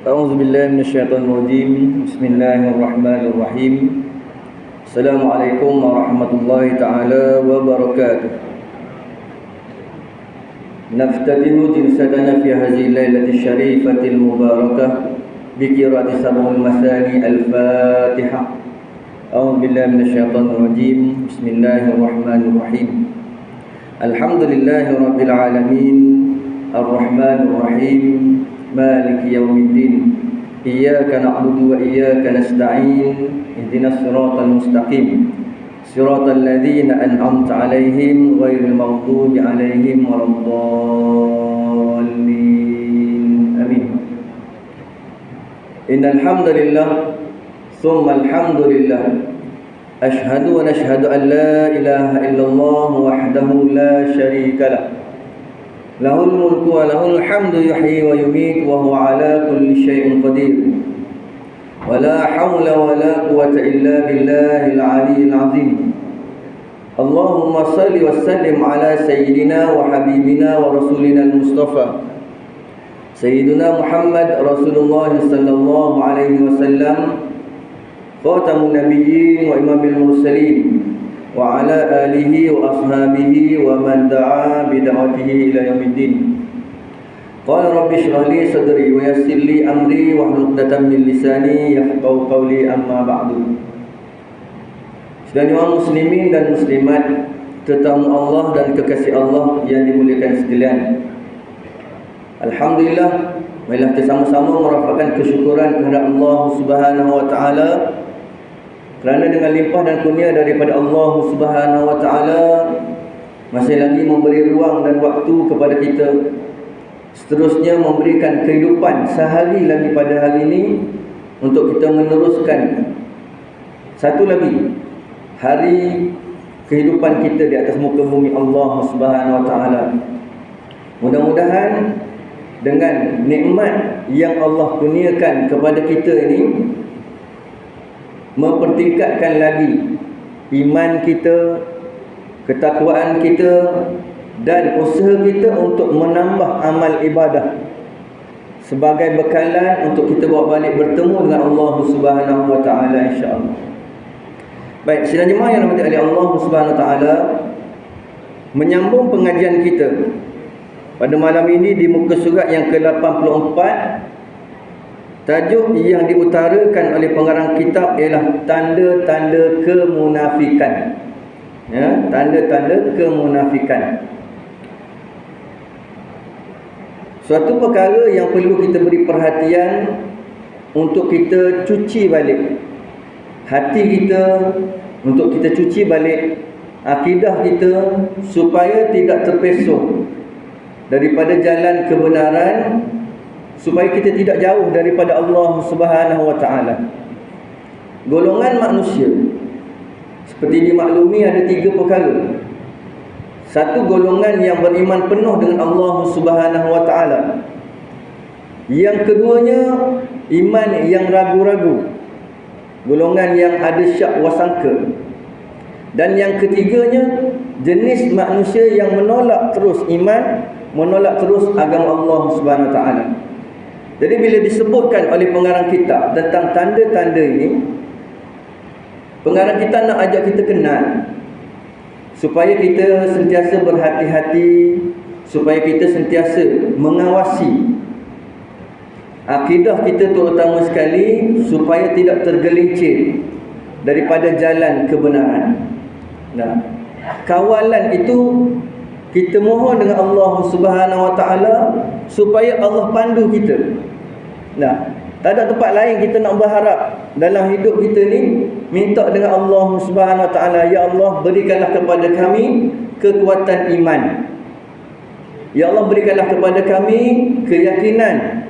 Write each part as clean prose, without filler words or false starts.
أعوذ بالله من الشيطان الرجيم. بسم الله الرحمن الرحيم. السلام عليكم ورحمة الله تعالى وبركاته. نفتتح جلستنا في هذه الليلة الشريفة المباركة بقراءة سبع المثاني الفاتحة. أعوذ بالله من الشيطان الرجيم. بسم الله الرحمن الرحيم. الحمد لله رب العالمين الرحمن الرحيم مالك يوم الدين إياك نعبد وإياك نستعين اهدنا الصراط المستقيم صراط الذين أنعمت عليهم غير المغضوب عليهم ولا الضالين آمين. إن الحمد لله ثم الحمد لله أشهد ونشهد أن لا إله إلا الله وحده لا شريك له له الملك وله الحمد يحيي ويميت وهو على كل شيء قدير ولا حول ولا قوة إلا بالله العلي العظيم. اللهم صل وسلم على سيدنا وحبيبنا ورسولنا المصطفى سيدنا محمد رسول الله صلى الله عليه وسلم خاتم النبيين وإمام المرسلين وعلى آله وأصحابه ومن دعا بدعوته إلى يوم الدين. قال رب اشرح لي صدري ويسر لي أمري واحلل عقدة من لساني يفقهوا قولي أما بعد. Saudara muslimin dan muslimat, tetamu Allah dan kekasih Allah yang dimuliakan sekalian. Alhamdulillah, marilah kita sama-sama merapatkan kesyukuran kepada Allah Subhanahu wa taala kerana dengan limpah dan kurnia daripada Allah Subhanahu wa taala masih lagi memberi ruang dan waktu kepada kita, seterusnya memberikan kehidupan sehari lagi pada hari ini untuk kita meneruskan satu lagi hari kehidupan kita di atas muka bumi Allah Subhanahu wa taala. Mudah-mudahan dengan nikmat yang Allah kurniakan kepada kita ini mempertingkatkan lagi iman kita, ketakwaan kita dan usaha kita untuk menambah amal ibadah sebagai bekalan untuk kita bawa balik bertemu dengan Allah Subhanahu wa taala insya-Allah. Baik, sidang jemaah yang dirahmati oleh Allah Subhanahu wa taala, menyambung pengajian kita pada malam ini di muka surat yang ke-84. Tajuk yang diutarakan oleh pengarang kitab ialah tanda-tanda kemunafikan. Ya, tanda-tanda kemunafikan. Suatu perkara yang perlu kita beri perhatian untuk kita cuci balik hati kita, untuk kita cuci balik akidah kita supaya tidak terpesong daripada jalan kebenaran, supaya kita tidak jauh daripada Allah Subhanahu wa taala. Golongan manusia seperti dimaklumi ada 3 perkara. Satu, golongan yang beriman penuh dengan Allah Subhanahu wa taala. Yang keduanya, iman yang ragu-ragu, golongan yang ada syak wasangka. Dan yang ketiganya, jenis manusia yang menolak terus iman, menolak terus agama Allah Subhanahu wa taala. Jadi bila disebutkan oleh pengarang kitab tentang tanda-tanda ini, pengarang kitab nak ajak kita kenal supaya kita sentiasa berhati-hati, supaya kita sentiasa mengawasi akidah kita terutama sekali, supaya tidak tergelincir daripada jalan kebenaran. Nah, kawalan itu kita mohon dengan Allah Subhanahu wa taala supaya Allah pandu kita. Nah, tak ada tempat lain kita nak berharap dalam hidup kita ni, minta dengan Allah Subhanahu wa taala, ya Allah berikanlah kepada kami kekuatan iman. Ya Allah berikanlah kepada kami keyakinan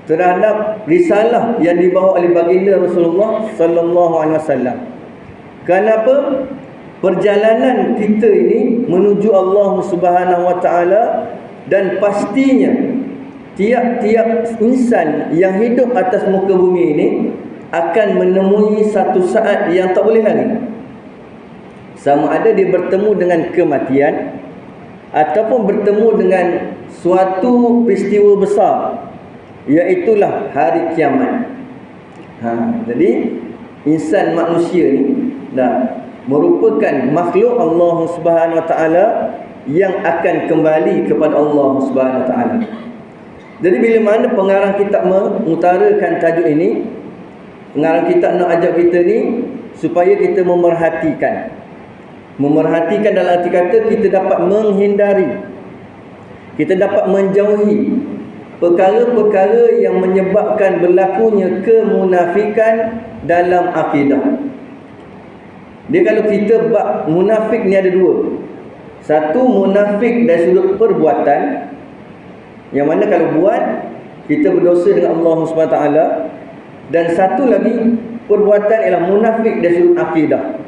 terhadap risalah yang dibawa oleh baginda Rasulullah sallallahu alaihi wasallam. Kenapa? Perjalanan kita ini menuju Allah Subhanahu wa taala, dan pastinya tiap-tiap insan yang hidup atas muka bumi ini akan menemui satu saat yang tak boleh lari. Sama ada dia bertemu dengan kematian ataupun bertemu dengan suatu peristiwa besar iaitulah hari kiamat. Jadi insan manusia ni merupakan makhluk Allah Subhanahu Wa Taala yang akan kembali kepada Allah Subhanahu Wa Taala. Jadi bila mana pengarang kitab mengutarakan tajuk ini, pengarang kitab nak ajak kita ni supaya kita memerhatikan dalam arti kata kita dapat menghindari, kita dapat menjauhi perkara-perkara yang menyebabkan berlakunya kemunafikan dalam akidah. Dia kalau kita bab munafik ni ada dua. Satu, munafik dari sudut perbuatan, yang mana kalau buat kita berdosa dengan Allah SWT. Dan satu lagi perbuatan ialah munafik dari sudut akidah.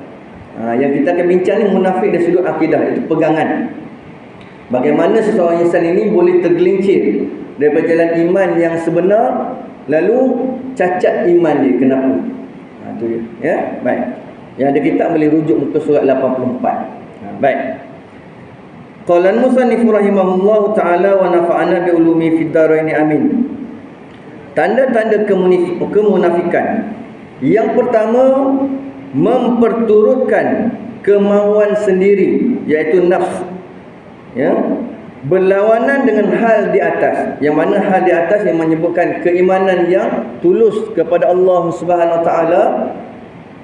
Yang kita akan bincang ni munafik dari sudut akidah, itu pegangan. Bagaimana seseorang insan ini boleh tergelincir daripada jalan iman yang sebenar, lalu cacat iman dia. Kenapa? Itu dia. Ya, baik. Yang ada kitab boleh rujuk muka surat 84. Baik. Qala al-musannif rahimahullahu taala wa nafa'ana bi ulumi fid dharain amin. Tanda-tanda kemunafikan. Yang pertama, memperturutkan kemahuan sendiri, iaitu nafsu. Ya, berlawanan dengan hal di atas, yang mana hal di atas yang menyebutkan keimanan yang tulus kepada Allah Subhanahu Wa Taala,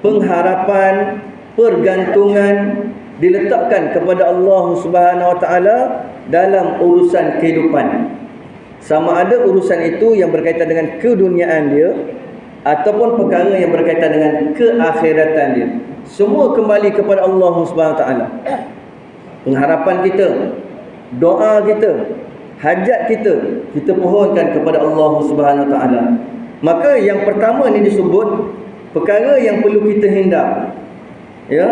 pengharapan, pergantungan diletakkan kepada Allah Subhanahu Wa Taala dalam urusan kehidupan. Sama ada urusan itu yang berkaitan dengan keduniaan dia ataupun perkara yang berkaitan dengan keakhiratan dia. Semua kembali kepada Allah Subhanahu Wa Taala. Pengharapan kita, doa kita, hajat kita pohonkan kepada Allah Subhanahu Wa Taala. Maka yang pertama ni disebut perkara yang perlu kita hindar. Ya,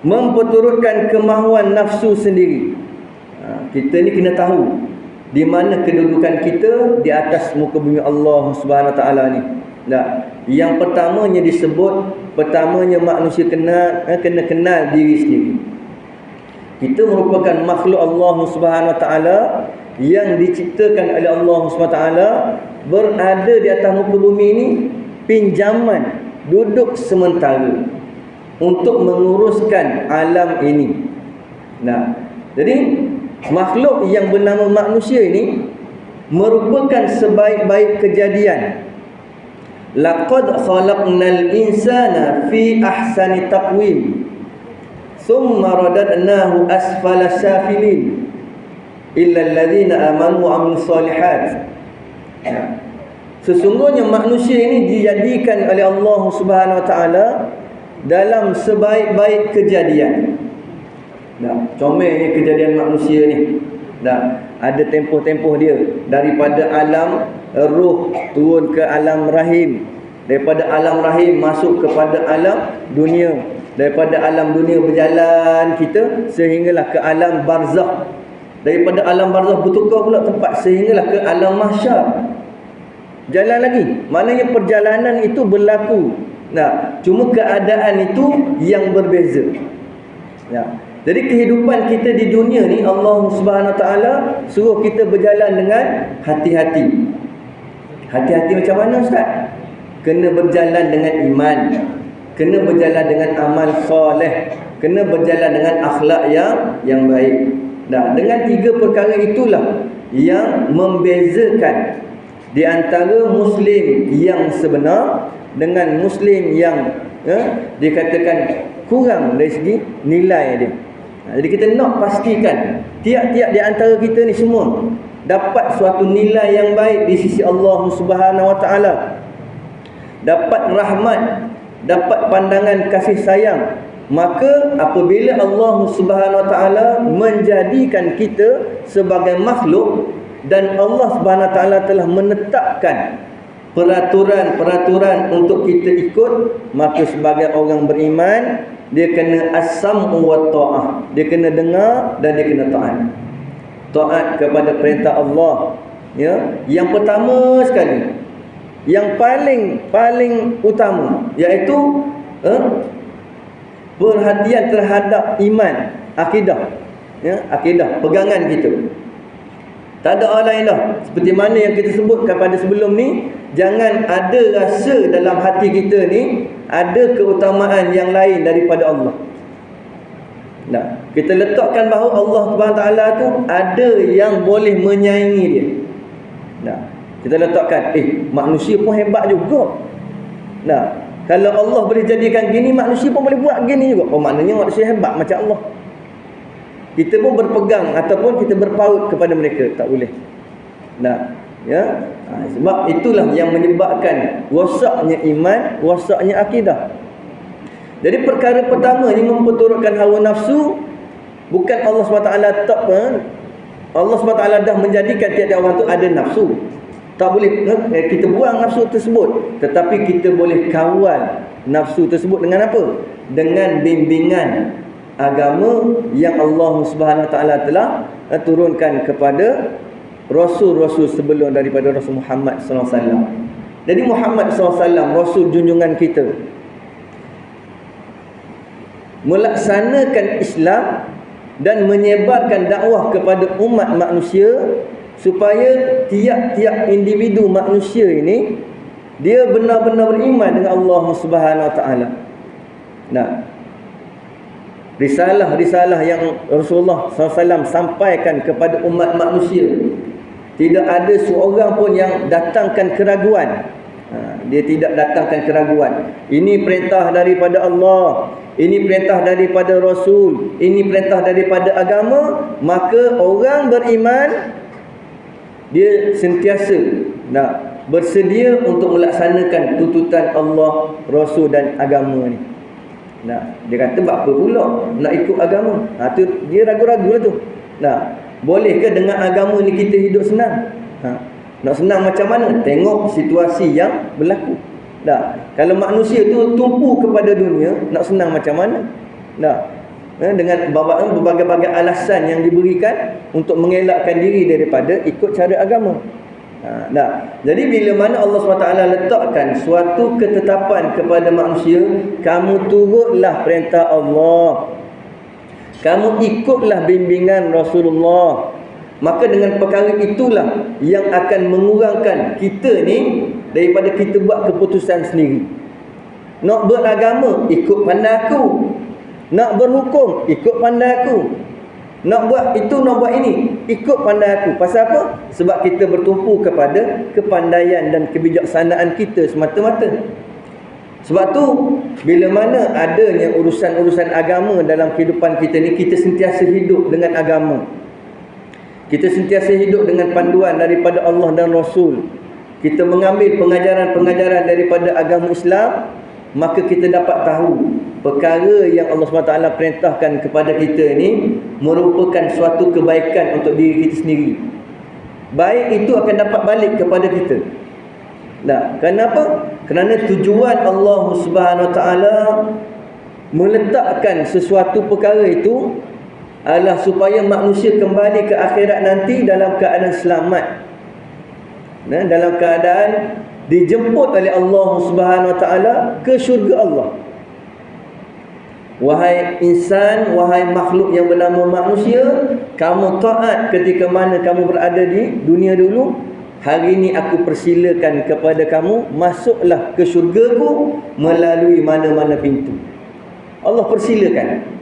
memperturutkan kemahuan nafsu sendiri. Kita ni kena tahu di mana kedudukan kita di atas muka bumi Allah Subhanahu Wa Taala ni. Yang pertamanya disebut, pertamanya manusia kena kenal diri sendiri. Kita merupakan makhluk Allah Subhanahu Wa Taala yang diciptakan oleh Allah Subhanahu Wa Taala, berada di atas muka bumi ini pinjaman, duduk sementara untuk menguruskan alam ini. Jadi makhluk yang bernama manusia ini merupakan sebaik-baik kejadian. Laqad khalaqnal insana fi ahsani taqwim thumma radadnahu asfala safilin illa alladhina amanu wa amilus solihat. Sesungguhnya manusia ini dijadikan oleh Allah Subhanahu Wa Taala dalam sebaik-baik kejadian. Comelnya kejadian manusia ni. Ada tempoh-tempoh dia, daripada alam ruh turun ke alam rahim, daripada alam rahim masuk kepada alam dunia, daripada alam dunia berjalan kita sehinggalah ke alam barzakh, daripada alam barzakh bertukar pula tempat sehinggalah ke alam mahsyar. Jalan lagi, maknanya perjalanan itu berlaku. Cuma keadaan itu yang berbeza. Jadi kehidupan kita di dunia ni Allah Subhanahu Wa Taala suruh kita berjalan dengan hati-hati. Hati-hati macam mana Ustaz? Kena berjalan dengan iman, kena berjalan dengan amal soleh, kena berjalan dengan akhlak yang baik. Dengan tiga perkara itulah yang membezakan di antara Muslim yang sebenar dengan Muslim yang dikatakan kurang dari segi nilai dia. Jadi kita nak pastikan tiap-tiap di antara kita ni semua dapat suatu nilai yang baik di sisi Allah Subhanahu Wa Taala, dapat rahmat, dapat pandangan kasih sayang. Maka apabila Allah Subhanahu Wa Taala menjadikan kita sebagai makhluk dan Allah Subhanahu Wa Taala telah menetapkan peraturan-peraturan untuk kita ikut, maka sebagai orang beriman dia kena as-sam'u wa ta'ah. Dia kena dengar dan dia kena taat. Taat kepada perintah Allah. Yang pertama sekali, yang paling utama, iaitu perhatian terhadap iman, akidah. Akidah, pegangan kita. Tak ada orang lain dah. Seperti mana yang kita sebutkan pada sebelum ni, jangan ada rasa dalam hati kita ni ada keutamaan yang lain daripada Allah. Nah, kita letakkan bahawa Allah SWT tu ada yang boleh menyaingi dia. Nah, kita letakkan, manusia pun hebat juga. Nah, kalau Allah boleh jadikan gini, manusia pun boleh buat gini juga. Oh, maknanya manusia hebat macam Allah. Kita pun berpegang ataupun kita berpaut kepada mereka, tak boleh. Nah, ya. Sebab itulah yang menyebabkan rosaknya iman, rosaknya akidah. Jadi perkara pertama yang memperturutkan hawa nafsu, bukan Allah SWT tak pun. Allah SWT dah menjadikan tiap-tiap orang tu ada nafsu. Tak boleh kita buang nafsu tersebut, tetapi kita boleh kawal nafsu tersebut dengan apa? Dengan bimbingan agama yang Allah Subhanahu Wa Taala telah turunkan kepada rasul-rasul sebelum daripada Rasul Muhammad sallallahu alaihi wasallam. Jadi Muhammad sallallahu alaihi wasallam, rasul junjungan kita, melaksanakan Islam dan menyebarkan dakwah kepada umat manusia supaya tiap-tiap individu manusia ini dia benar-benar beriman dengan Allah Subhanahu Wa Taala. Nah, risalah-risalah yang Rasulullah SAW sampaikan kepada umat manusia, tidak ada seorang pun yang datangkan keraguan. Dia tidak datangkan keraguan. Ini perintah daripada Allah, ini perintah daripada Rasul, ini perintah daripada agama. Maka orang beriman dia sentiasa bersedia untuk melaksanakan tuntutan Allah, Rasul dan agama ni. Dia kata apa pula nak ikut agama? Tu dia ragu-ragu lah tu. Bolehkah dengan agama ni kita hidup senang? Nak senang macam mana? Tengok situasi yang berlaku. Kalau manusia tu tumpu kepada dunia, nak senang macam mana? Dengan berbagai-bagai alasan yang diberikan untuk mengelakkan diri daripada ikut cara agama. Jadi bila mana Allah SWT letakkan suatu ketetapan kepada manusia, kamu turutlah perintah Allah, kamu ikutlah bimbingan Rasulullah, maka dengan perkara itulah yang akan mengurangkan kita ni daripada kita buat keputusan sendiri. Nak beragama, ikut pandai aku. Nak berhukum, ikut pandai aku. Nak buat itu, nak buat ini, ikut pandai aku. Pasal apa? Sebab kita bertumpu kepada kepandaian dan kebijaksanaan kita semata-mata. Sebab tu bila mana adanya urusan-urusan agama dalam kehidupan kita ni, kita sentiasa hidup dengan agama. Kita sentiasa hidup dengan panduan daripada Allah dan Rasul. Kita mengambil pengajaran-pengajaran daripada agama Islam, maka kita dapat tahu perkara yang Allah SWT perintahkan kepada kita ni merupakan suatu kebaikan untuk diri kita sendiri. Baik itu akan dapat balik kepada kita. Kenapa? Kerana tujuan Allah SWT meletakkan sesuatu perkara itu adalah supaya manusia kembali ke akhirat nanti dalam keadaan selamat, dalam keadaan dijemput oleh Allah Subhanahu Wa Taala ke syurga Allah. Wahai insan, wahai makhluk yang bernama manusia, kamu taat ketika mana kamu berada di dunia dulu. Hari ini aku persilakan kepada kamu, masuklah ke syurgaku melalui mana-mana pintu. Allah persilakan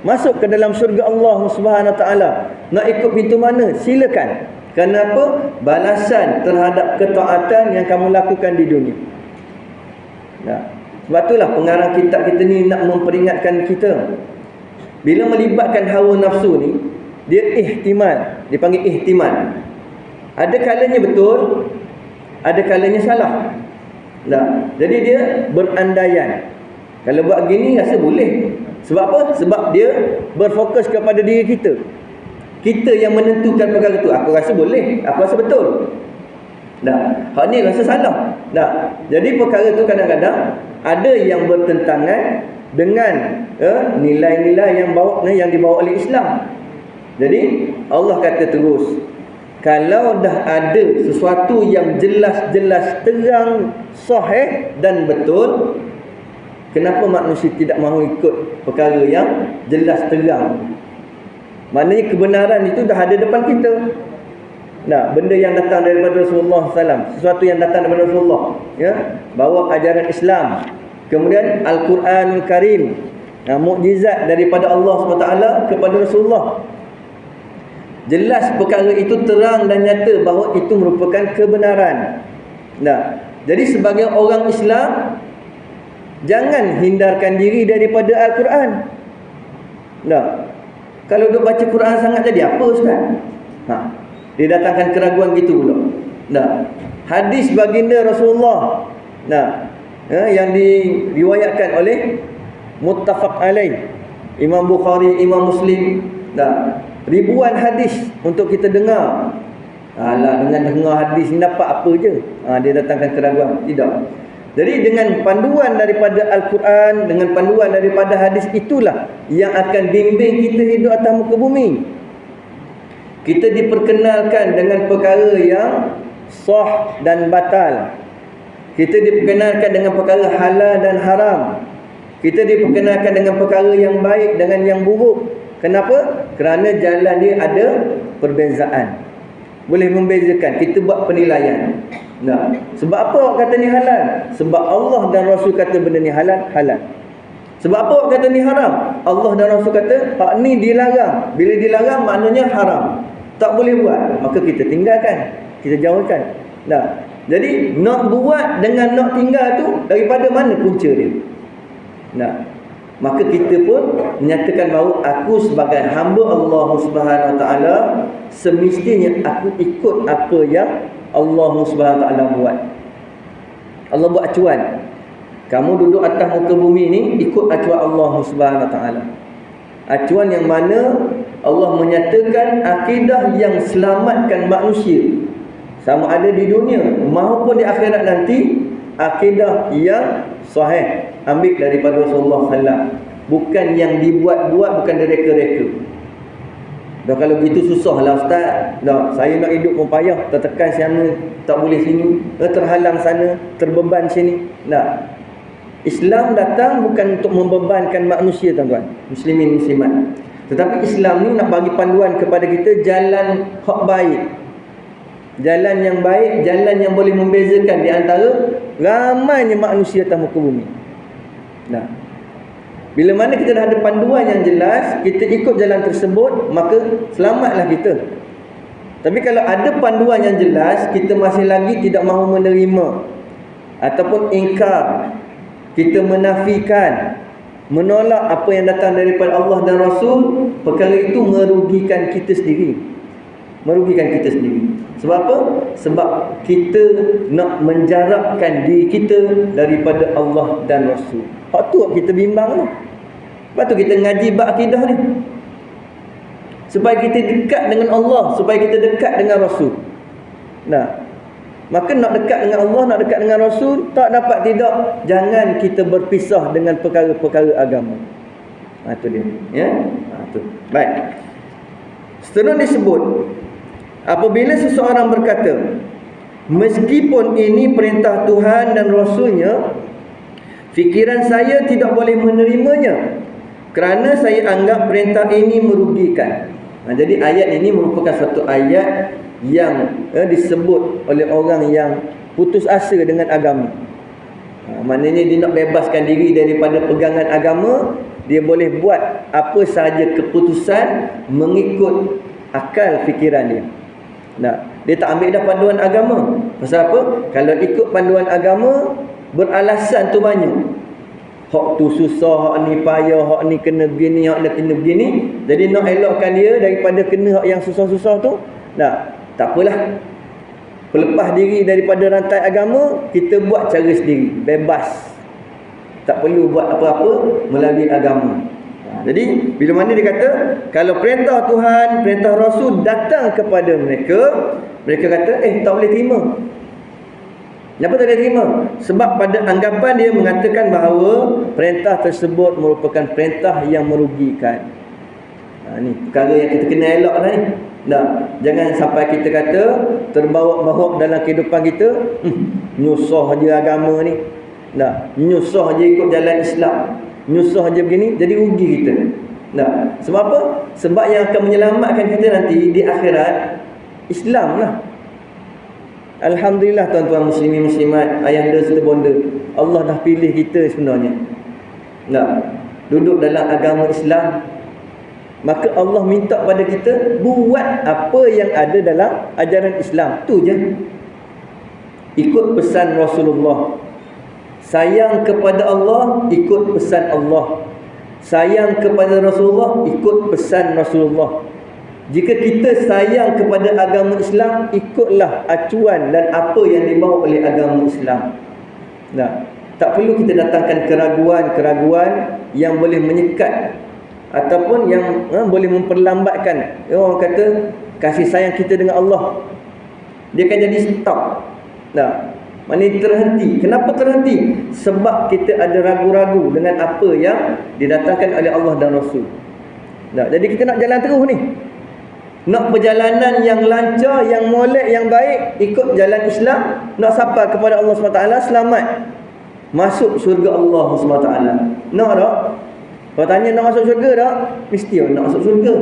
masuk ke dalam syurga Allah Subhanahu Wa Taala. Nak ikut pintu mana? Silakan. Kenapa? Balasan terhadap ketaatan yang kamu lakukan di dunia. Sebab itulah pengarang kitab kita ni nak memperingatkan kita. Bila melibatkan hawa nafsu ni, dia ihtimal, dipanggil ihtimal. Ada kalanya betul, ada kalanya salah. Jadi dia berandaian. Kalau buat gini rasa boleh. Sebab apa? Sebab dia berfokus kepada diri kita. Kita yang menentukan perkara itu. Aku rasa boleh, aku rasa betul. Hak ni rasa salah. Jadi perkara itu kadang-kadang ada yang bertentangan dengan nilai-nilai yang dibawa oleh Islam. Jadi Allah kata terus, kalau dah ada sesuatu yang jelas-jelas terang, sahih dan betul, kenapa manusia tidak mahu ikut perkara yang jelas terang? Maknanya kebenaran itu dah ada depan kita. Nah, benda yang datang daripada Rasulullah SAW, sesuatu yang datang daripada Rasulullah, ya, bawa ajaran Islam. Kemudian Al-Quranul Karim, mukjizat daripada Allah SWT kepada Rasulullah. Jelas perkara itu terang dan nyata bahawa itu merupakan kebenaran. Nah, jadi sebagai orang Islam, jangan hindarkan diri daripada Al-Quran. Nah, kalau duk baca Quran sangat jadi apa Ustaz? Dia datangkan keraguan gitu pula. Nah, hadis baginda Rasulullah, yang diriwayatkan oleh muttafaq alaih, Imam Bukhari, Imam Muslim. Ribuan hadis untuk kita dengar. Alah, dengan dengar hadis ni dapat apa je? Dia datangkan keraguan. Tidak. Jadi dengan panduan daripada Al-Quran, dengan panduan daripada hadis, itulah yang akan bimbing kita hidup atas muka bumi. Kita diperkenalkan dengan perkara yang sah dan batal. Kita diperkenalkan dengan perkara halal dan haram. Kita diperkenalkan dengan perkara yang baik dengan yang buruk. Kenapa? Kerana jalan dia ada perbezaan. Boleh membezakan. Kita buat penilaian. Nah, sebab apa awak kata ni halal? Sebab Allah dan Rasul kata benda ni halal, halal. Sebab apa awak kata ni haram? Allah dan Rasul kata hak ni dilarang. Bila dilarang maknanya haram. Tak boleh buat, maka kita tinggalkan, kita jauhkan. Nah, jadi nak buat dengan nak tinggal tu daripada mana punca dia? Nah, maka kita pun menyatakan bahawa aku sebagai hamba Allah Subhanahu Wa Taala semestinya aku ikut apa yang Allah Subhanahu Wa Taala buat. Allah buat acuan. Kamu duduk atas muka bumi ni ikut acuan Allah Subhanahu Wa Taala. Acuan yang mana Allah menyatakan akidah yang selamatkan manusia, sama ada di dunia maupun di akhirat nanti, akidah yang sahih ambil daripada Rasulullah SAW, bukan yang dibuat-buat, bukan direka-reka. Dah kalau begitu susahlah Ustaz. Dah saya nak hidup pun payah, tertekan sana, tak boleh sini, terhalang sana, terbeban sini. Nah, Islam datang bukan untuk membebankan manusia tuan-tuan, muslimin muslimat. Tetapi Islam ni nak bagi panduan kepada kita jalan hak baik. Jalan yang baik, jalan yang boleh membezakan di antara ramainya manusia atas muka bumi. Nah, bila mana kita dah ada panduan yang jelas, kita ikut jalan tersebut, maka selamatlah kita. Tapi kalau ada panduan yang jelas, kita masih lagi tidak mahu menerima ataupun ingkar, kita menafikan, menolak apa yang datang daripada Allah dan Rasul, perkara itu merugikan kita sendiri. Merugikan kita sendiri. Sebab apa? Sebab kita nak menjarakkan diri kita daripada Allah dan Rasul. Hak tu kita bimbang tu. Lepas tu kita ngaji bab akidah ni, supaya kita dekat dengan Allah, supaya kita dekat dengan Rasul. Nah, maka nak dekat dengan Allah, nak dekat dengan Rasul, tak dapat tidak, jangan kita berpisah dengan perkara-perkara agama. Itu dia, ya. Itu. Baik. Seterusnya disebut, apabila seseorang berkata, meskipun ini perintah Tuhan dan Rasulnya, fikiran saya tidak boleh menerimanya kerana saya anggap perintah ini merugikan. Jadi ayat ini merupakan satu ayat yang disebut oleh orang yang putus asa dengan agama. Maknanya dia nak bebaskan diri daripada pegangan agama. Dia boleh buat apa sahaja keputusan mengikut akal fikiran dia. Nah, dia tak ambil dah panduan agama. Pasal apa? Kalau ikut panduan agama, beralasan tu banyak. Hak tu susah, hak ni payah, hak ni kena begini, hak ni kena begini. Jadi nak elokkan dia daripada kena hak yang susah-susah tu, nah, tak apalah. Pelepas diri daripada rantai agama, kita buat cara sendiri, bebas. Tak perlu buat apa-apa melalui agama. Jadi bila mana dia kata, kalau perintah Tuhan, perintah Rasul datang kepada mereka, mereka kata, tak boleh terima. Kenapa tak boleh terima? Sebab pada anggapan dia mengatakan bahawa perintah tersebut merupakan perintah yang merugikan. Ni perkara yang kita kena elok lah ni. Nah, jangan sampai kita kata terbawa-bawa dalam kehidupan kita, nyusah je agama ni. Nah, nyusah je ikut jalan Islam, nyusah je begini, jadi rugi kita. Nah, sebab apa? Sebab yang akan menyelamatkan kita nanti di akhirat, Islam lah. Alhamdulillah tuan-tuan muslimin muslimat, ayahanda serta bonda, Allah dah pilih kita sebenarnya duduk dalam agama Islam. Maka Allah minta pada kita buat apa yang ada dalam ajaran Islam. Tu je. Ikut pesan Rasulullah. Sayang kepada Allah, ikut pesan Allah. Sayang kepada Rasulullah, ikut pesan Rasulullah. Jika kita sayang kepada agama Islam, ikutlah acuan dan apa yang dibawa oleh agama Islam. Tak perlu kita datangkan keraguan-keraguan yang boleh menyekat ataupun yang boleh memperlambatkan. Orang kata kasih sayang kita dengan Allah, dia akan jadi stop. Maknanya terhenti. Kenapa terhenti? Sebab kita ada ragu-ragu dengan apa yang didatangkan oleh Allah dan Rasul. Jadi kita nak jalan terus ni, nak perjalanan yang lancar, yang molek, yang baik, ikut jalan Islam, nak sampai kepada Allah SWT, selamat masuk syurga Allah SWT. Nak tak? Kalau tanya nak masuk syurga tak? Mesti nak masuk syurga.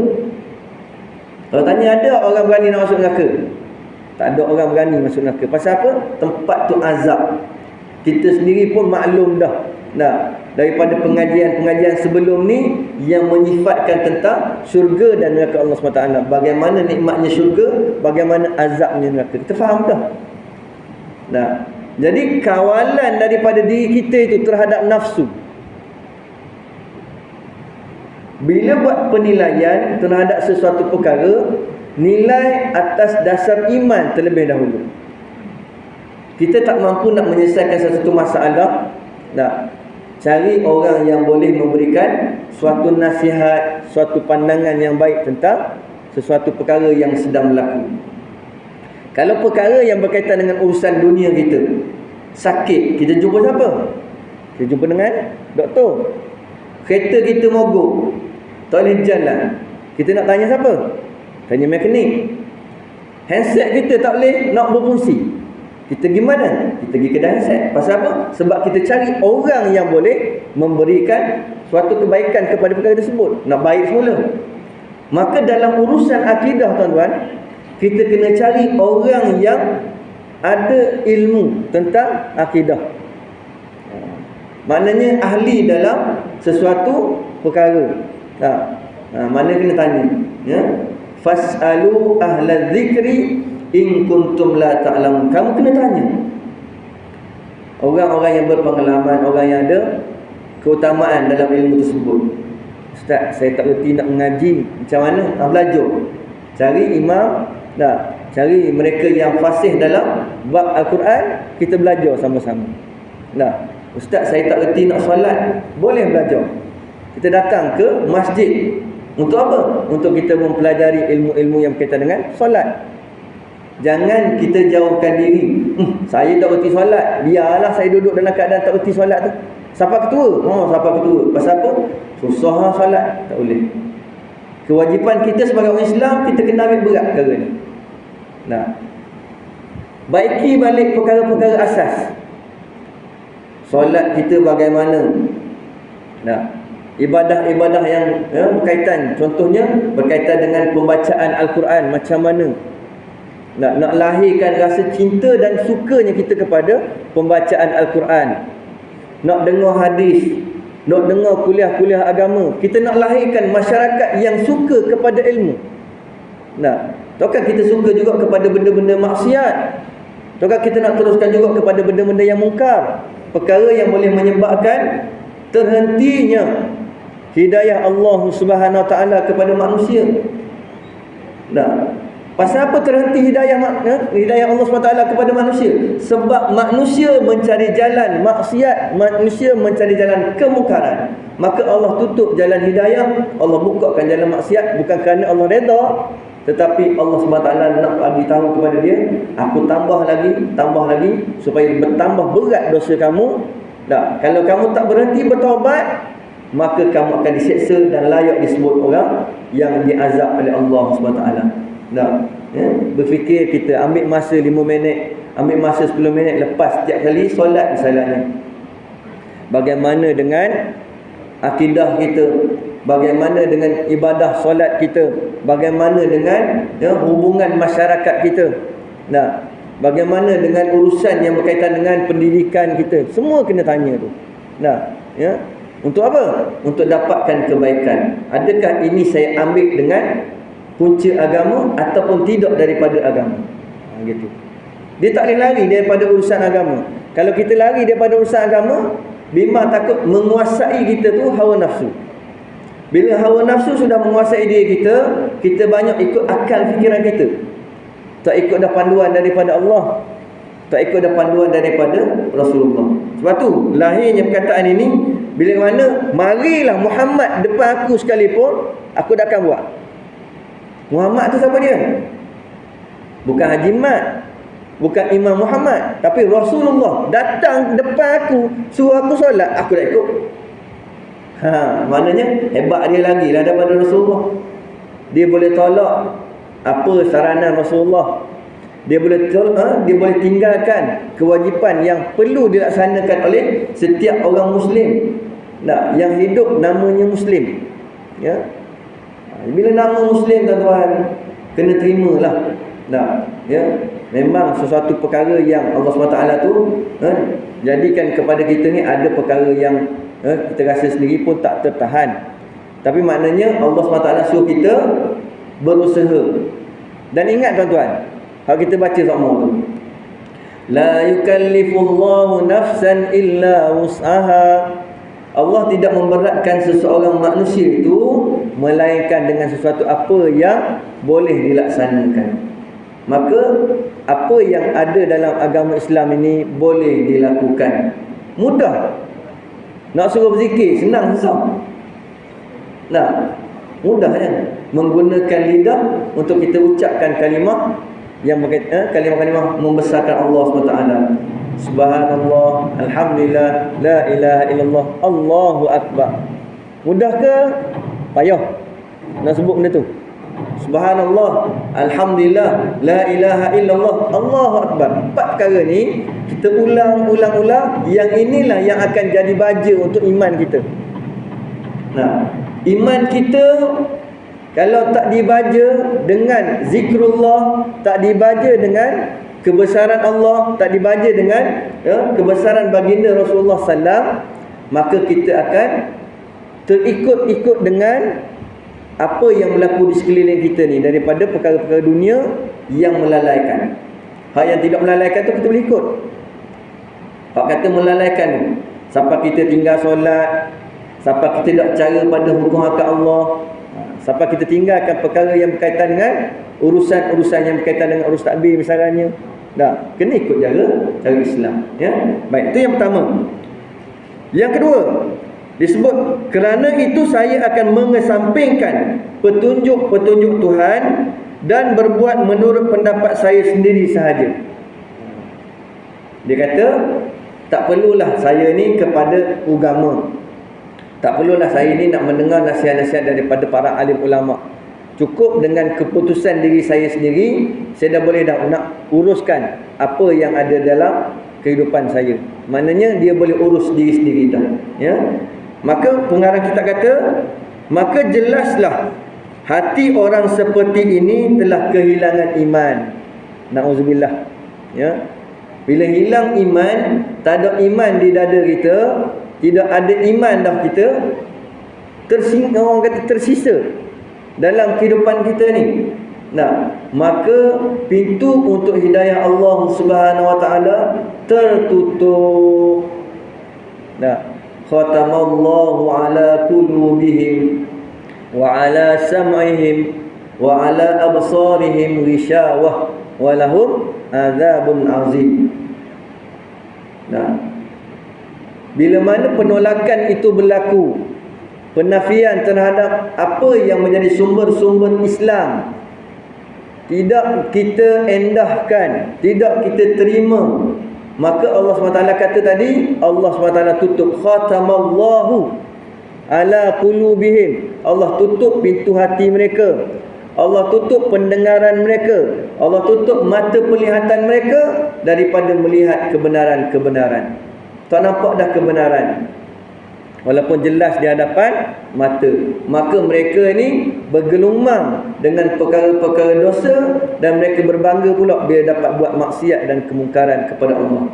Kalau tanya ada orang berani nak masuk neraka? Tak ada orang berani masuk neraka. Pasal apa? Tempat tu azab. Kita sendiri pun maklum dah. Daripada pengajian-pengajian sebelum ni yang menyifatkan tentang syurga dan neraka Allah SWT. Bagaimana nikmatnya syurga, bagaimana azabnya neraka. Kita faham dah. Jadi kawalan daripada diri kita itu terhadap nafsu. Bila buat penilaian terhadap sesuatu perkara, nilai atas dasar iman terlebih dahulu. Kita tak mampu nak menyelesaikan sesuatu masalah, cari orang yang boleh memberikan suatu nasihat, suatu pandangan yang baik tentang sesuatu perkara yang sedang berlaku. Kalau perkara yang berkaitan dengan urusan dunia kita, sakit, kita jumpa siapa? Kita jumpa dengan doktor. Kereta kita mogok, tak boleh jalan, kita nak tanya siapa? Tanya mekanik. Handset kita tak boleh nak berfungsi, kita pergi mana? Kita pergi kedai handset. Pasal apa? Sebab kita cari orang yang boleh memberikan suatu kebaikan kepada perkara tersebut, nak baik semula. Maka dalam urusan akidah tuan-tuan, kita kena cari orang yang ada ilmu tentang akidah. Maknanya ahli dalam sesuatu perkara. Mana kena tanya, fas'alu ahla dzikri in kuntum la ta'lamun. Kamu kena tanya orang-orang yang berpengalaman, orang yang ada keutamaan dalam ilmu tersebut. Ustaz, saya tak reti nak mengaji, macam mana? Belajar. Cari imam, cari mereka yang fasih dalam bab Al-Quran, kita belajar sama-sama. Ustaz, saya tak reti nak solat, boleh belajar. Kita datang ke masjid. Untuk apa? Untuk kita mempelajari ilmu-ilmu yang berkaitan dengan solat. Jangan kita jauhkan diri. Saya tak reti solat, biarlah saya duduk dalam keadaan tak reti solat tu. Siapa ketua? Siapa ketua? Pasal apa? Susah solat. Tak boleh. Kewajipan kita sebagai orang Islam, kita kena ambil berat perkara ni. Baiki balik perkara-perkara asas. Solat kita bagaimana? Ibadah-ibadah yang berkaitan, contohnya berkaitan dengan pembacaan Al-Quran, macam mana? Nak lahirkan rasa cinta dan sukanya kita kepada pembacaan Al-Quran. Nak dengar hadis, nak dengar kuliah-kuliah agama. Kita nak lahirkan masyarakat yang suka kepada ilmu. Takkan kita suka juga kepada benda-benda maksiat? Takkan kita nak teruskan juga kepada benda-benda yang mungkar? Perkara yang boleh menyebabkan terhentinya hidayah Allah Subhanahu Wa Taala kepada manusia. Pasal apa terhenti hidayah Allah SWT kepada manusia? Sebab manusia mencari jalan maksiat, manusia mencari jalan kemungkaran. Maka Allah tutup jalan hidayah, Allah bukakan jalan maksiat. Bukan kerana Allah redha, tetapi Allah SWT nak bagi tahu kepada dia, aku tambah lagi supaya bertambah berat dosa kamu. Kalau kamu tak berhenti bertaubat, maka kamu akan diseksa dan layak disebut orang yang diazab oleh Allah SWT. Berfikir kita ambil masa 5 minit, ambil masa 10 minit lepas setiap kali solat misalnya. Bagaimana dengan akidah kita? bagaimana dengan ibadah solat kita, bagaimana dengan hubungan masyarakat kita. Nah, bagaimana dengan urusan yang berkaitan dengan pendidikan kita. Semua kena tanya tu. Nah, untuk apa? Untuk dapatkan kebaikan. Adakah ini saya ambil dengan punca agama ataupun tidak daripada agama? Gitu. Dia tak boleh lari daripada urusan agama. Kalau kita lari daripada urusan agama, memang takut menguasai kita tu hawa nafsu. Bila hawa nafsu sudah menguasai diri kita, kita banyak ikut akal fikiran kita. Tak ikut dah panduan daripada Allah, tak ikut dah panduan daripada Rasulullah. Sebab tu lahirnya perkataan ini, bila mana marilah Muhammad depan aku sekalipun, aku tak akan buat. Muhammad tu siapa dia? Bukan Haji Mat, bukan Imam Muhammad, tapi Rasulullah datang depan aku, suruh aku solat, aku tak ikut. Maknanya hebat dia lagi lah daripada Rasulullah. Dia boleh tolak apa saranan Rasulullah. Dia boleh tinggalkan kewajipan yang perlu dilaksanakan oleh setiap orang Muslim. Nah, yang hidup namanya Muslim. Ya. Bila nama Muslim, tuan-tuan, kena terimalah. Nah, ya, memang sesuatu perkara yang Allah SWT tu jadikan kepada kita ni ada perkara yang kita rasa sendiri pun tak tertahan. Tapi maknanya Allah SWT suruh kita berusaha. Dan ingat tuan-tuan, kalau kita baca sama tu, la yukallifullahu nafsan illa wus'aha. Allah tidak memberatkan seseorang manusia itu melainkan dengan sesuatu apa yang boleh dilaksanakan. Maka apa yang ada dalam agama Islam ini boleh dilakukan. Mudah. Nak suruh berzikir senang susah? Nah, mudahnya menggunakan lidah untuk kita ucapkan kalimah yang berkaitan kalimah-kalimah membesarkan Allah SWT. Subhanallah, alhamdulillah, la ilaha illallah, Allahu akbar. Mudah ke? Payah nak sebut benda tu. Subhanallah, alhamdulillah, la ilaha illallah, Allahu akbar. 4 perkara ni kita ulang. Yang inilah yang akan jadi baja untuk iman kita. Nah, iman kita kalau tak dibaja dengan zikrullah, tak dibaja dengan kebesaran Allah, tak dibaja dengan kebesaran baginda Rasulullah SAW, maka kita akan terikut-ikut dengan apa yang berlaku di sekeliling kita ni daripada perkara-perkara dunia yang melalaikan. Hal yang tidak melalaikan tu kita boleh ikut. Hak kata melalaikan tu, sampai kita tinggal solat, sampai kita tak cara pada hukum hak Allah, sampai kita tinggalkan perkara yang berkaitan dengan urusan-urusan yang berkaitan dengan urus takbir misalnya. Dah, kena ikut cara Islam, ya. Baik, itu yang pertama. Yang kedua, disebut kerana itu saya akan mengesampingkan petunjuk-petunjuk Tuhan dan berbuat menurut pendapat saya sendiri sahaja. Dia kata tak perlulah saya ni kepada agama, tak perlulah saya ni nak mendengar nasihat-nasihat daripada para alim ulama. Cukup dengan keputusan diri saya sendiri, saya dah boleh nak uruskan apa yang ada dalam kehidupan saya. Maknanya dia boleh urus diri sendiri dah, ya. Maka pengarang kita kata, maka jelaslah hati orang seperti ini telah kehilangan iman. Na'udzubillah, ya. Bila hilang iman, tak ada iman di dada kita, tidak ada iman dah kita, orang kata tersisa dalam kehidupan kita ni. Nah, maka pintu untuk hidayah Allah Subhanahu wa taala tertutup. Nah, khatamallahu ala qulubihim wa ala sam'ihim wa ala absarihim ghishawah wa lahum adzabun azim. Nah, bila mana penolakan itu berlaku, penafian terhadap apa yang menjadi sumber-sumber Islam tidak kita endahkan, tidak kita terima, maka Allah SWT kata tadi, Allah SWT tutup, khatamallahu ala qulubihim, Allah tutup pintu hati mereka, Allah tutup pendengaran mereka, Allah tutup mata penglihatan mereka daripada melihat kebenaran-kebenaran. Tak nampak dah kebenaran. walaupun jelas di hadapan mata. Maka mereka ni bergelumang dengan perkara-perkara dosa dan mereka berbangga pula bila dapat buat maksiat dan kemungkaran kepada Allah.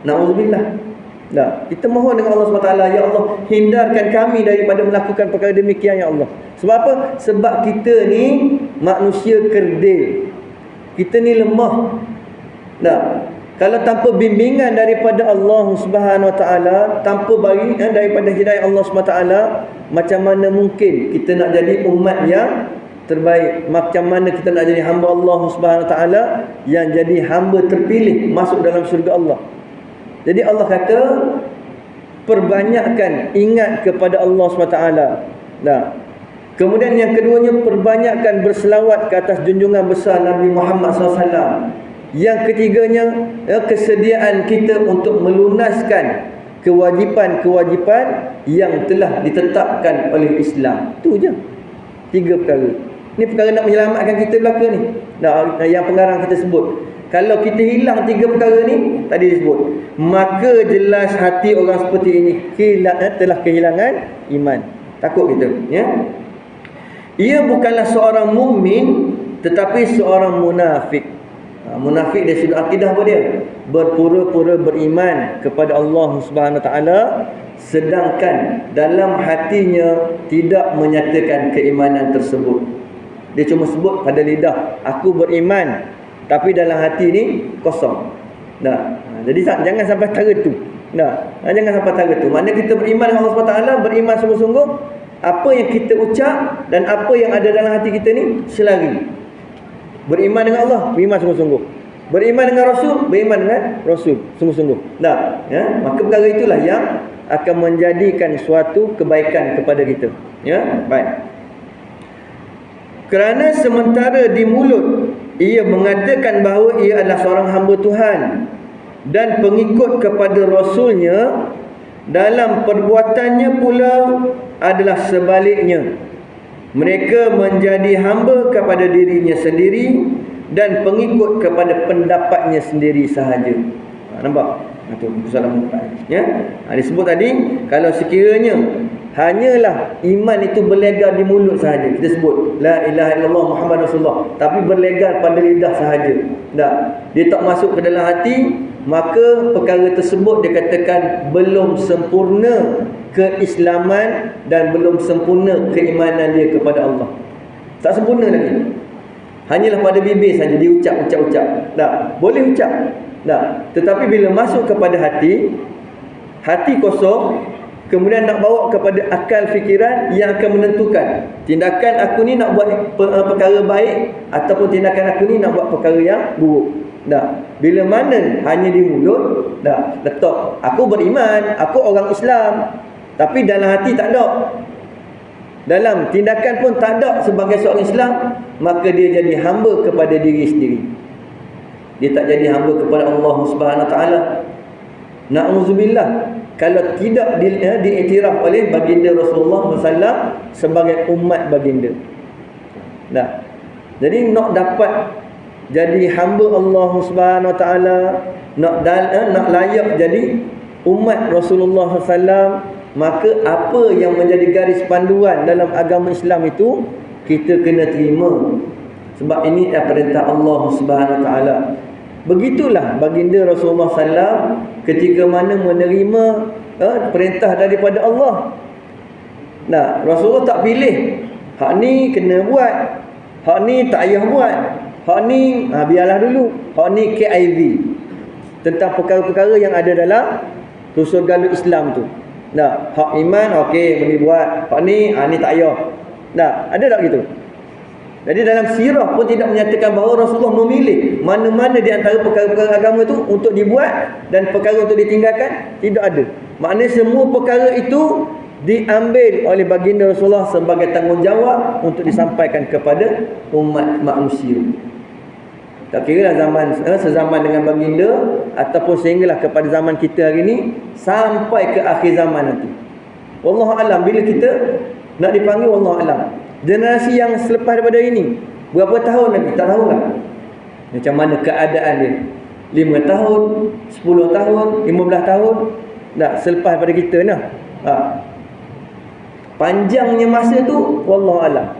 Na'udzubillah. Nah, kita mohon dengan Allah SWT, ya Allah, hindarkan kami daripada melakukan perkara demikian, ya Allah. Sebab apa? Sebab kita ni manusia kerdil. Kita ni lemah. Nah, kalau tanpa bimbingan daripada Allah Subhanahu Wa Taala, tanpa bagian daripada hidayah Allah Subhanahu Wa Taala, macam mana mungkin kita nak jadi umat yang terbaik? Macam mana kita nak jadi hamba Allah Subhanahu Wa Taala yang jadi hamba terpilih masuk dalam syurga Allah? Jadi Allah kata, perbanyakkan ingat kepada Allah Subhanahu Wa Taala. Nah, kemudian yang keduanya, perbanyakkan berselawat ke atas junjungan besar Nabi Muhammad SAW. Yang ketiganya, kesediaan kita untuk melunaskan kewajipan-kewajipan yang telah ditetapkan oleh Islam. Itu je. 3 perkara. Ini perkara nak menyelamatkan kita belaka ni. Nah, yang pengarang kita sebut. Kalau kita hilang 3 perkara ni, tadi disebut, maka jelas hati orang seperti ini telah kehilangan iman. Takut kita, ya. Ia bukanlah seorang mukmin, tetapi seorang munafik. Munafik dari sudut akidah apa dia? Berpura-pura beriman kepada Allah Subhanahu Wa Taala, sedangkan dalam hatinya tidak menyatakan keimanan tersebut. Dia cuma sebut pada lidah, aku beriman, tapi dalam hati ni kosong. Nah, jadi jangan sampai tara tu. Nah, jangan sampai tara tu. Maknanya kita beriman dengan Allah Subhanahu Wa Taala, beriman sungguh-sungguh, apa yang kita ucap dan apa yang ada dalam hati kita ni selari. Beriman dengan Allah, beriman sungguh-sungguh. Beriman dengan Rasul, beriman dengan Rasul sungguh-sungguh. Nah, ya, maka perkara itulah yang akan menjadikan suatu kebaikan kepada kita. Ya, baik. Kerana sementara di mulut ia mengatakan bahawa ia adalah seorang hamba Tuhan dan pengikut kepada Rasulnya, dalam perbuatannya pula adalah sebaliknya. Mereka menjadi hamba kepada dirinya sendiri dan pengikut kepada pendapatnya sendiri sahaja. Nampak? Itu soalan ya. Disebut tadi, kalau sekiranya hanyalah iman itu berlegar di mulut sahaja, kita sebut la ilaha illallah Muhammad Rasulullah, tapi berlegar pada lidah sahaja, tak, dia tak masuk ke dalam hati, maka perkara tersebut dikatakan belum sempurna keislaman dan belum sempurna keimanan dia kepada Allah. Tak sempurna lagi. Hanyalah pada bibir saja dia ucap. Tak, boleh ucap. Tak, tetapi bila masuk kepada hati, hati kosong, kemudian nak bawa kepada akal fikiran yang akan menentukan tindakan aku ni nak buat perkara baik ataupun tindakan aku ni nak buat perkara yang buruk. Dah, bila mana hanya di mulut, dah letak aku beriman, aku orang Islam, tapi dalam hati tak ada, dalam tindakan pun tak ada sebagai seorang Islam, maka dia jadi hamba kepada diri sendiri. Dia tak jadi hamba kepada Allah Subhanahu Wa Taala. Na'udzubillah, kalau tidak diiktiraf oleh baginda Rasulullah SAW sebagai umat baginda. Nah, jadi nak dapat jadi hamba Allah Subhanahu Wa Taala, nak layak jadi umat Rasulullah SAW, maka apa yang menjadi garis panduan dalam agama Islam itu kita kena terima. Sebab ini adalah perintah Allah Subhanahu Wa Taala. Begitulah baginda Rasulullah SAW ketika mana menerima perintah daripada Allah. Nah, Rasulullah tak pilih, hak ni kena buat, hak ni tak payah buat, hak ni biarlah dulu, hak ni KIV, tentang perkara-perkara yang ada dalam rusul galuh Islam tu. Nah, hak iman okey boleh buat, hak ni tak payah. Nah, ada tak gitu? Jadi dalam sirah pun tidak menyatakan bahawa Rasulullah memilih mana-mana di antara perkara-perkara agama itu untuk dibuat dan perkara untuk ditinggalkan. Tidak ada. Maknanya semua perkara itu diambil oleh baginda Rasulullah sebagai tanggungjawab untuk disampaikan kepada umat manusia. Tak kira lah sezaman dengan baginda ataupun sehinggalah kepada zaman kita hari ini sampai ke akhir zaman nanti. Wallahu alam, bila kita nak dipanggil, wallahu alam. Generasi yang selepas daripada ini berapa tahun lagi tak tahulah macam mana keadaan dia. 5 tahun, 10 tahun, 15 tahun tak selepas daripada kita nah. Panjangnya masa tu wallahu alam,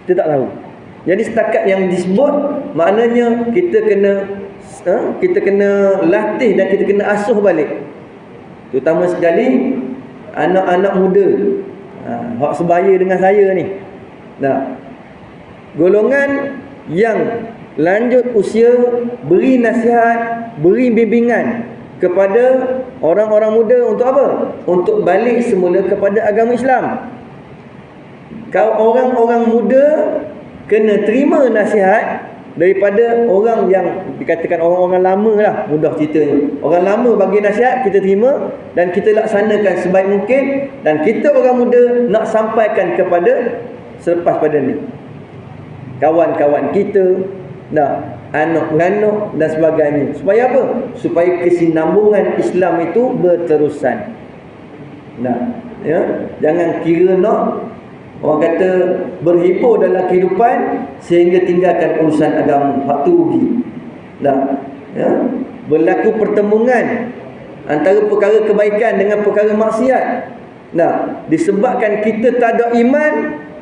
kita tak tahu. Jadi setakat yang disebut, maknanya kita kena latih dan kita kena asuh balik. Terutama sekali anak-anak muda, hak sebaya dengan saya ni. Nah, golongan yang lanjut usia, beri nasihat, beri bimbingan kepada orang-orang muda untuk apa? Untuk balik semula kepada agama Islam. Kalau orang-orang muda kena terima nasihat daripada orang yang dikatakan orang-orang lama lah, mudah ceritanya. Orang lama bagi nasihat, kita terima dan kita laksanakan sebaik mungkin, dan kita orang muda nak sampaikan kepada selepas pada ni kawan-kawan kita, anak-anak dan sebagainya. Supaya apa? Supaya kesinambungan Islam itu berterusan. Jangan kira nak, orang kata, berhibur dalam kehidupan sehingga tinggalkan urusan agama. Hak tu rugi. Berlaku pertemuan antara perkara kebaikan dengan perkara maksiat. Disebabkan kita tak ada iman,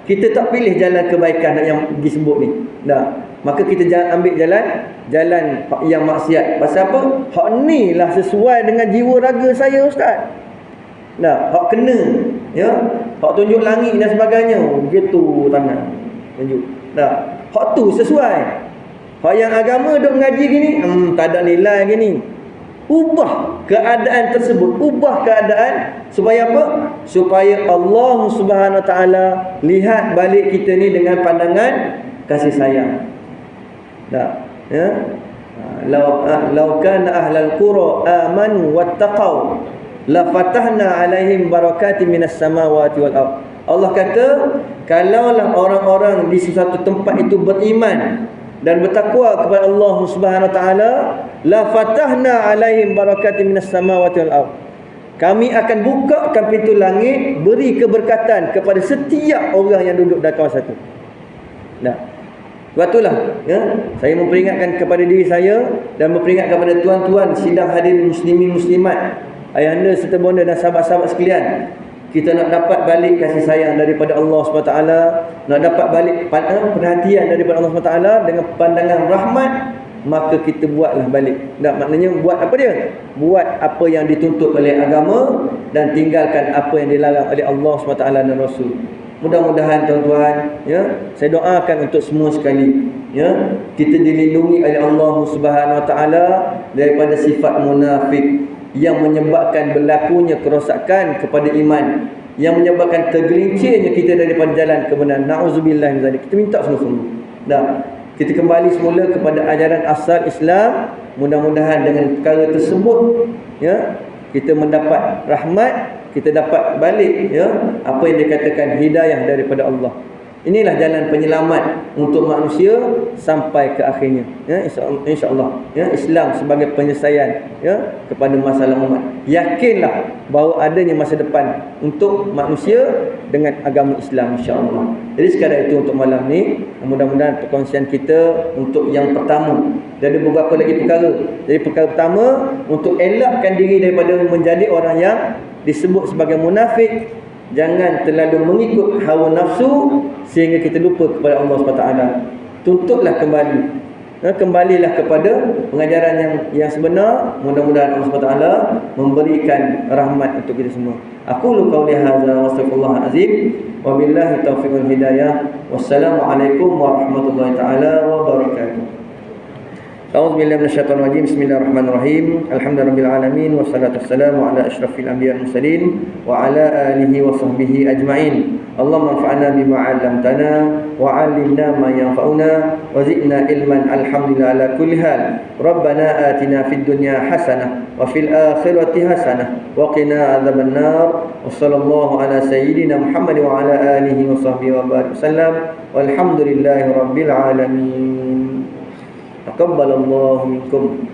kita tak pilih jalan kebaikan yang disebut ni. Maka kita jangan ambil jalan yang maksiat. Pasal apa? Hak ni lah sesuai dengan jiwa raga saya, ustaz. Hak kena, hak tunjuk langit dan sebagainya, begitu tangan tunjuk. Hak tu sesuai. Hak yang agama duk mengaji gini, tak ada nilai gini. Ubah keadaan tersebut, ubah keadaan supaya apa? Supaya Allah Subhanahu Wa Taala lihat balik kita ni dengan pandangan kasih sayang. Law kana ahlal qura amanu wattaqau la fatahna alaihim barakatin minas samawati wal ard. Allah kata, kalaulah orang-orang di sesuatu tempat itu beriman dan bertakwa kepada Allah Subhanahu Wa Taala, la fatahna alaihim barakatin minas samawati wal ard. Kami akan bukakan pintu langit, beri keberkatan kepada setiap orang yang duduk dalam kawasan itu. Sebab itulah saya memperingatkan kepada diri saya dan memperingatkan kepada tuan-tuan sidang hadirin muslimin muslimat, ayahanda serta bonda dan sahabat-sahabat sekalian. Kita nak dapat balik kasih sayang daripada Allah SWT, nak dapat balik perhatian daripada Allah SWT dengan pandangan rahmat, maka kita buatlah balik. Maknanya buat apa dia? Buat apa yang dituntut oleh agama dan tinggalkan apa yang dilarang oleh Allah SWT dan Rasul. Mudah-mudahan tuan-tuan, saya doakan untuk semua sekali, kita dilindungi oleh Allah Subhanahu Wa Taala daripada sifat munafik yang menyebabkan berlakunya kerosakan kepada iman, yang menyebabkan tergelincirnya kita daripada jalan kebenaran. Na'udzubillah min zalik. Kita minta sungguh-sungguh. Kita kembali semula kepada ajaran asal Islam. Mudah-mudahan dengan perkara tersebut, kita mendapat rahmat, kita dapat balik apa yang dikatakan hidayah daripada Allah. Inilah jalan penyelamat untuk manusia sampai ke akhirnya. InsyaAllah. Islam sebagai penyelesaian kepada masalah umat. Yakinlah bahawa adanya masa depan untuk manusia dengan agama Islam, insyaAllah. Jadi sekadar itu untuk malam ni. Mudah-mudahan perkongsian kita untuk yang pertama. Jadi beberapa lagi perkara. Jadi perkara pertama, untuk elakkan diri daripada menjadi orang yang disebut sebagai munafik. Jangan terlalu mengikut hawa nafsu sehingga kita lupa kepada Allah SWT. Tuntutlah kembali. Kembalilah kepada pengajaran yang sebenar. Mudah-mudahan Allah SWT memberikan rahmat untuk kita semua. Aku qauli hadza wa astaghfirullahal azim wa billahi taufiq wal hidayah. Wassalamualaikum warahmatullahi taala wabarakatuh. A'udzubillahi minasyaitonir rajim. Bismillahirrahmanirrahim. Alhamdulillahirabbil alamin wassalatu wassalamu ala asyrafil anbiya'i wal mursalin wa ala alihi wa sahbihi ajma'in. Allahumma anfa'na bima 'allamtana wa 'allimna ma yanfa'una wa zidna ilman. Alhamdulillah ala kulli hal. Rabbana atina fid dunya hasanah wa fil akhirati hasanah wa qina adzaban nar. Wa sallallahu ala sayyidina Muhammad wa ala alihi wa sahbihi wa barik wasallam. Walhamdulillahirabbil alamin. Taqabbalallahu minkum.